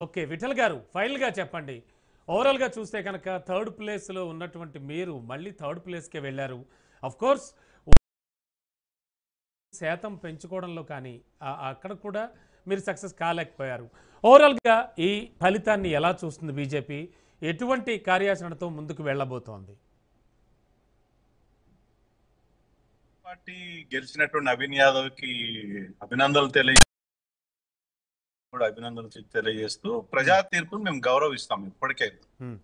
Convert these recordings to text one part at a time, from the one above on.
Okay. Vithal గారు ఫైనల్‌గా చెప్పండి. ఓవరాల్‌గా చూస్తే కనుక థర్డ్ ప్లేస్‌లో ఉన్నటువంటి మీరు మళ్ళీ థర్డ్ ప్లేస్‌కే వెళ్లారు. ఆఫ్‌కోర్స్ శాతం పెంచుకోవడంలో కానీ అక్కడ కూడా మీరు సక్సెస్ కాలేకపోయారు. ఓవరాల్‌గా ఈ ఫలితాన్ని ఎలా చూస్తుంది బీజేపీ? ఎటువంటి కార్యాచరణతో ముందుకు వెళ్ళబోతోంది? పార్టీ గెలిచినట్టు నవీన్ యాదవ్ కి అభినందనలు తెలియజేస్తూ ప్రజా హ్మ్. తీర్పును మేము గౌరవిస్తాం ఇప్పటికైనా. హ్మ్.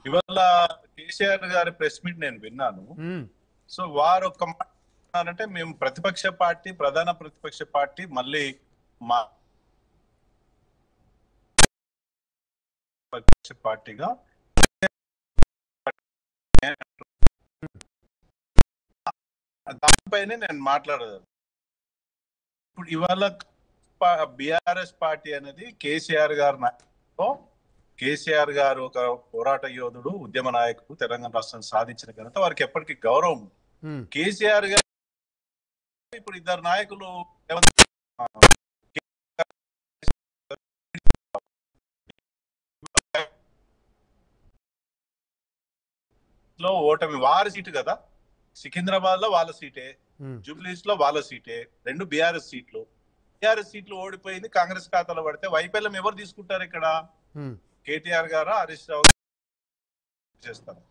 ఇవాళ కేసీఆర్ గారి ప్రెస్ మీట్ నేను విన్నాను. హ్మ్. సో వారు ఒక మాట అన్నారంటే, మేము ప్రధాన ప్రతిపక్ష పార్టీ మళ్ళీ మా ప్రతిపక్ష పార్టీగా దానిపైనే నేను మాట్లాడదు. ఇప్పుడు ఇవాళ బిఆర్ఎస్ పార్టీ అనేది కేసీఆర్ గారు ఒక పోరాట యోధుడు, ఉద్యమ నాయకుడు, తెలంగాణ రాష్ట్రం సాధించిన ఘనత వారికి ఎప్పటికీ గౌరవం ఉంది. హ్మ్. కేసీఆర్ గారు ఇప్పుడు ఇద్దరు నాయకులు లో ఓటమి వారి సీటు కదా. సికింద్రాబాద్ లో వాళ్ళ సీటే, హ్మ్. జూబ్లీస్ లో వాళ్ళ సీటే, రెండు బీఆర్ఎస్ సీట్లు. బీఆర్ఎస్ సీట్లు ఓడిపోయింది కాంగ్రెస్ ఖాతాలో పడితే వైఫల్యం ఎవరు తీసుకుంటారు ఇక్కడ? హ్మ్. కేటీఆర్ గారా, హరీష్ రావు చేస్తారు.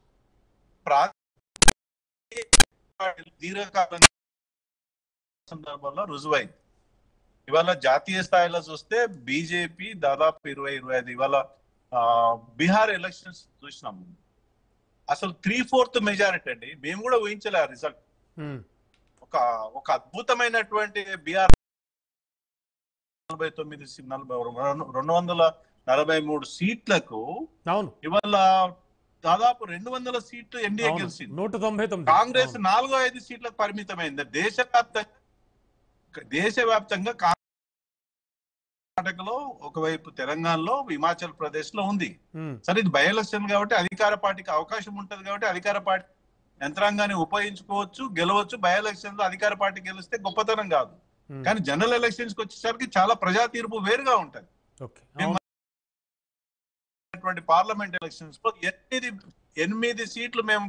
దీర్ఘకాలం సందర్భంలో రుజువైంది. ఇవాళ జాతీయ స్థాయిలో చూస్తే బీజేపీ దాదాపు 20-25 ఇవాళ బీహార్ ఎలక్షన్స్ చూసినాం. అసలు 3/4 మెజారిటీ అండి. మేము కూడా ఊహించలే ఆ రిజల్ట్. హ్మ్. ఒక ఒక అద్భుతమైనటువంటి బీఆర్ 243 సీట్లకు అవును. ఇవాళ దాదాపు 200 సీట్లు ఎన్డీఏ అవును. గెలిచింది. 199. కాంగ్రెస్ అవును. 4-5 సీట్లకు పరిమితమైంది. దేశవ్యాప్తంగా కర్ణాటకలో, ఒకవైపు తెలంగాణలో, హిమాచల్ ప్రదేశ్ లో ఉంది. హ్మ్. సరే, ఇది బై ఎలక్షన్ కాబట్టి అధికార పార్టీకి అవకాశం ఉంటది కాబట్టి అధికార పార్టీ యంత్రాంగాన్ని ఉపయోగించుకోవచ్చు, గెలవచ్చు. బై ఎలక్షన్ లో అధికార పార్టీ గెలిస్తే గొప్పతనం కాదు. హ్మ్. కానీ జనరల్ ఎలక్షన్స్ కి వచ్చేసరికి చాలా ప్రజా తీర్పు వేరుగా ఉంటది. ఓకే. అవును. పార్లమెంట్ ఎలక్షన్స్ లో 8 సీట్లు మేము